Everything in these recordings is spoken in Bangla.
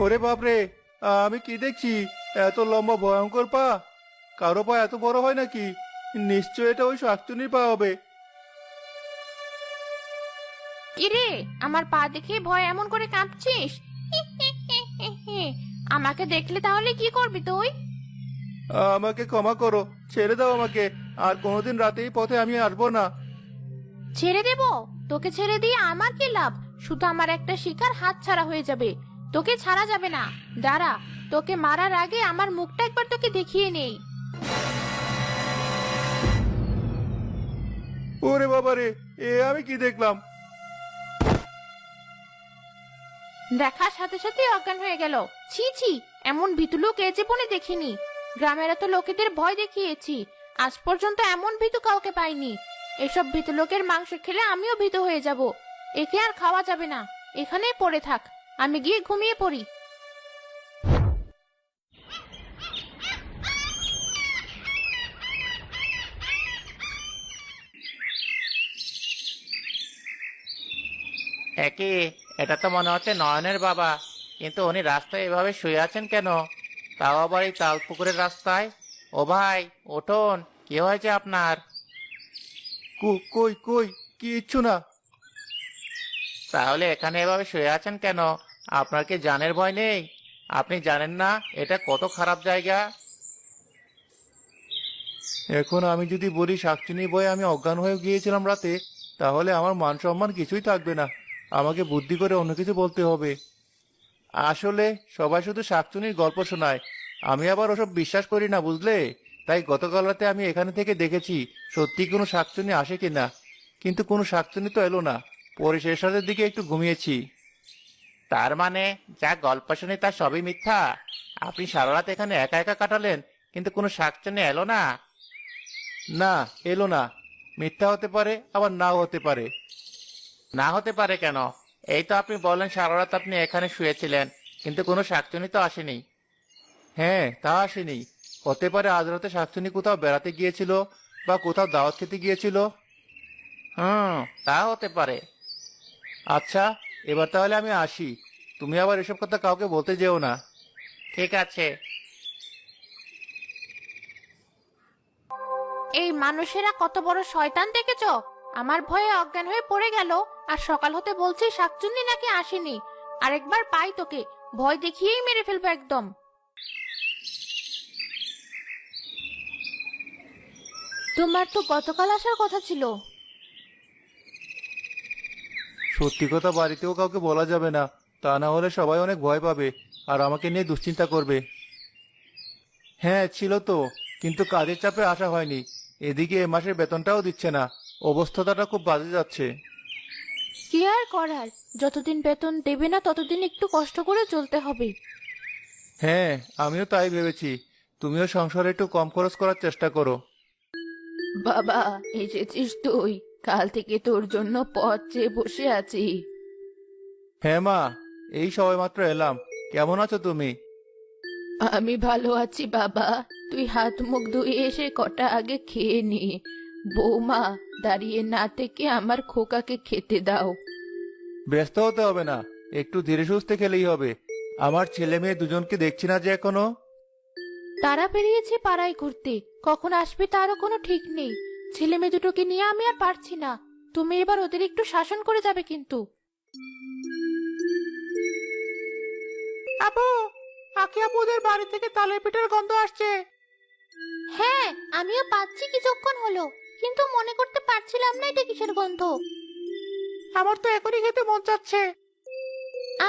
ওরে বাপরে, আমি কি দেখছি? এত লম্বা ভয়ঙ্কর পা! কারো পা এত বড় হয় নাকি? নিশ্চয় এটা ওই শাকচুনির পা হবে। কিরে, আমার পা দেখে ভয় এমন করে কাঁপছিস? আমাকে দেখলে তাহলে কি করবি তুই? আমাকে ক্ষমা করো, ছেড়ে দাও আমাকে। আর কোনোদিন রাতে এই পথে আমি আসবো না। ছেড়ে দেব? তোকে ছেড়ে দিয়ে আমার কি লাভ? শুধু আমার একটা শিকার হাত ছাড়া হয়ে যাবে। তোকে ছাড়া যাবে না। দাঁড়া, তোকে মারার আগে আমার মুখটা একবার তোকে দেখিয়ে নেই। ওরে বাবারে, এ আমি কি দেখলাম? দেখার সাথে সাথে অজ্ঞান হয়ে গেল। ছি ছি, এমন ভীতু লোক এ জীবনে দেখিনি। গ্রামের এত লোকেদের ভয় দেখিয়েছি, আজ পর্যন্ত এমন ভীতু কাউকে পাইনি। এসব ভীতু লোকের মাংস খেলে আমিও ভীতু হয়ে যাব। একে আর খাওয়া যাবে না, এখানেই পড়ে থাক। আমি গিয়ে ঘুমিয়ে পড়ি। একই, এটা তো মনে হচ্ছে নয়নের বাবা। কিন্তু উনি রাস্তায় এভাবে শুয়ে আছেন কেন? তাও আবার এই তাল পুকুরের রাস্তায়। ও ভাই, উঠুন, কি হয়েছে আপনার? কই কই, কিচ্ছু না। তাহলে এখানে এভাবে শুয়ে আছেন কেন? আপনার কি জানের ভয় নেই? আপনি জানেন না এটা কত খারাপ জায়গা? এখন আমি যদি বলি শাকচুনি বয়ে আমি অজ্ঞান হয়ে গিয়েছিলাম রাতে, তাহলে আমার মান সম্মান কিছুই থাকবে না। আমাকে বুদ্ধি করে অন্য কিছু বলতে হবে। আসলে সবাই শুধু শাকচুনির গল্প শোনায়, আমি আবার ওসব বিশ্বাস করি না, বুঝলে? তাই গতকাল রাতে আমি এখানে থেকে দেখেছি সত্যি কোনো শাকচুনি আসে কিনা। কিন্তু কোনো শাকচুনি তো এলো না। পরে শেষ রাতের দিকে একটু ঘুমিয়েছি। তার মানে যা গল্প শুনি তা সবই মিথ্যা? আপনি সারা রাত এখানে একা একা কাটালেন, কিন্তু কোনো শাকচুন্নি এলো না? না, এলো না। মিথ্যা হতে পারে, আবার নাও হতে পারে। না হতে পারে কেন? এই তো আপনি বললেন সারা রাত আপনি এখানে শুয়েছিলেন, কিন্তু কোনো শাকচুনি তো আসেনি। হ্যাঁ, তা আসেনি। হতে পারে আজ রাতে শাকচুনি কোথাও বেড়াতে গিয়েছিল, বা কোথাও দাওয়াত খেতে গিয়েছিল। হুম, তা হতে পারে। আচ্ছা, এবার তাহলে আমি আসি। তুমি আবার এসব কথা কাউকে বলতে যেও না। ঠিক আছে। এই মানুষেরা কত বড় শয়তান দেখেছো? আমার ভয়ে অজ্ঞান হয়ে পড়ে গেল, আর সকাল হতে বলছে শাকচুন্নি নাকি আসেনি। আরেকবার পাই তোকে, ভয় দেখিয়েই মেরে ফেলবো একদম। তোমার তো গতকাল আসার কথা ছিল। সত্যি কথা বাড়িতেও কাউকে বলা যাবে না, তা না হলে সবাই অনেক ভয় পাবে আর আমাকে নিয়ে দুশ্চিন্তা করবে। হ্যাঁ ছিল তো, কিন্তু কাজের চাপে আসা হয়নি। এদিকে এ মাসের বেতনটাও দিচ্ছে না। অবস্থাটা খুব বাজে যাচ্ছে। কি আর করার, যতদিন বেতন দেবে না ততদিন একটু কষ্ট করে চলতে হবে। হ্যাঁ, আমিও তাই ভেবেছি। তুমিও সংসারে একটু কম খরচ করার চেষ্টা করো। বাবা, এসেছিস তুই? কাল থেকে তোর জন্য পথ চেয়ে বসে আছি। হ্যাঁ মা, এই সবেমাত্র এলাম। কেমন আছো তুমি? আমি ভালো আছি বাবা। তুই হাত মুখ ধুয়ে এসে কটা আগে খেয়ে নে। বৌমা, দাঁড়িয়ে না থেকে আমার খোকাকে খেতে দাও। ব্যস্ত হতে হবে না, একটু ধীরে সুস্থে খেলেই হবে। আমার ছেলে মেয়ে দুজনকে দেখছি না যে এখনো। তারা বেরিয়েছে পাড়ায় ঘুরতে, কখন আসবে তারও কোনো ঠিক নেই। ছেলে মেয়ে দুটোকে নিয়ে আমি আর পারছি না। তুমি এবার ওদের একটু শাসন করে যাবে কিন্তু। আপু, আখি আপুদের বাড়ি থেকে তালের পিঠার গন্ধ আসছে। হ্যাঁ, আমিও পাচ্ছি কিছুক্ষণ হলো, কিন্তু মনে করতে পারছিলাম না এটা কিসের গন্ধ। আমার তো এখনই খেতে মন চাচ্ছে।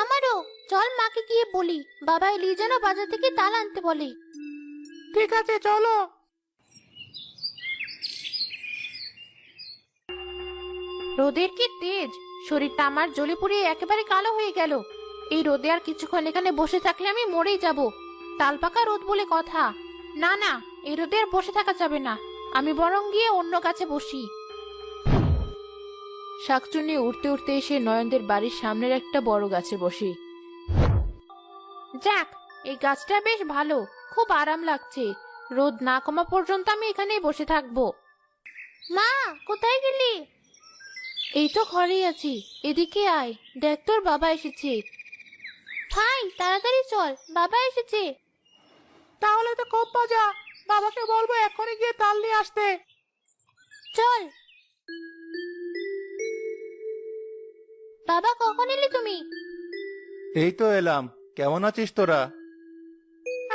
আমারও। চল মাকে গিয়ে বলি, বাবা এলি যেন বাজার থেকে তাল আনতে বলে। ঠিক আছে, চলো। রোদের কি তেজ! শরীরটা আমার জ্বলে পুড়িয়ে একেবারে কালো হয়ে গেল। এই রোদে আর কিছুক্ষণ এখানে বসে থাকলে আমি মরেই যাব। তাল পাকা রোদ বলে কথা। না না, এই রোদে আর বসে থাকা যাবে না। আমি বরং গিয়ে অন্য গাছে বসি। শাকচুন্নি উঠতে উঠতে এসে নয়নদের বাড়ির সামনের একটা বড় গাছে বসি। যাক, এই গাছটা বেশ ভালো, খুব আরাম লাগছে। রোদ না কমা পর্যন্ত আমি এখানেই বসে থাকবো। মা, কোথায় গেলি? এই তো ঘরেই আছি। এদিকে আয়, দেখ তোর বাবা এসেছে। ভাই তাড়াতাড়ি চল, বাবা এসেছে। তাহলে তো খুব মজা। বাবাকে বলবো এখনই গিয়ে তাল নিয়ে আসতে। চল। বাবা কখন এলে তুমি? এই তো এলাম। কেমন আছিস তোরা?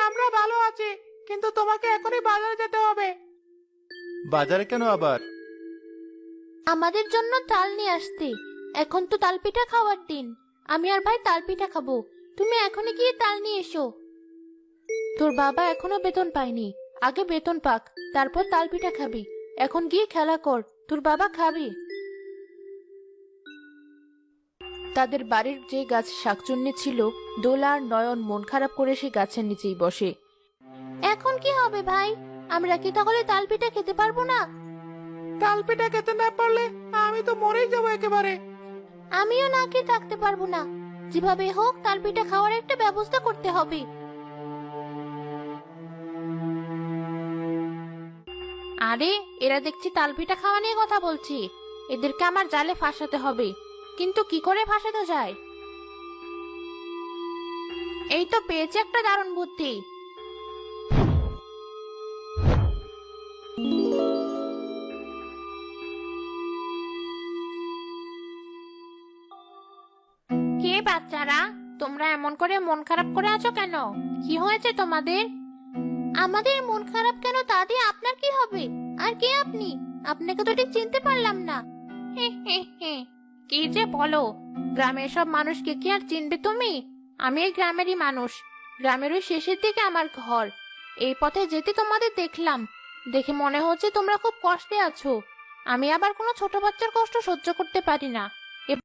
আমরা ভালো আছি, কিন্তু তোমাকে এখনই বাজারে যেতে হবে। বাজারে কেন আবার? আমাদের জন্য তাল নিয়ে আসতে। এখন তো তাল পিঠা খাওয়ার দিন। আমি আর ভাই তাল পিঠা খাবো। তুমি এখনই গিয়ে তাল নিয়ে এসো। তোর বাবা এখনো বেতন পায়নি। আগে বেতন পাক, তারপর তাল পিঠা খাবি। এখন গিয়ে খেলা কর, তোর বাবা খাবে। তাদের বাড়ির যে গাছ শাকচুন্নি ছিল, দোলা আর নয়ন মন খারাপ করে সে গাছের নিচেই বসে। এখন কি হবে ভাই? আমরা কি তাহলে তাল পিঠা খেতে পারবো না? তাল পিঠা খেতে না পারলে আমি তো মরেই যাবো একেবারে। আমিও না খেয়ে থাকতে পারবো না। যেভাবে হোক তাল পিঠা খাওয়ার একটা ব্যবস্থা করতে হবে। আরে এরা দেখছি তাল পিঠা খাওয়া নিয়ে কথা বলছি। এদেরকে আমার জালে ফাঁসাতে হবে, কিন্তু কি করে ফাঁসাতে যায়? এই তো পেয়েছি একটা দারুণ বুদ্ধি। কে বাচ্চারা, তোমরা এমন করে মন খারাপ করে আছো কেন? কি হয়েছে তোমাদের? আমাদের মন খারাপ কেন তা দিয়ে আপনার কি হবে? আর কে আপনি? আপনাকে তো ঠিক চিনতে পারলাম না। হে হে হে, কি যে বলো! গ্রামের সব মানুষকে কি আর চিনবে তুমি? আমি এই গ্রামেরই মানুষ। গ্রামের ওই শেষের দিকে আমার ঘর। এই পথে যেতে তোমাদের দেখলাম, দেখে মনে হচ্ছে তোমরা খুব কষ্টে আছো। আমি আবার কোনো ছোট বাচ্চার কষ্ট সহ্য করতে পারি না।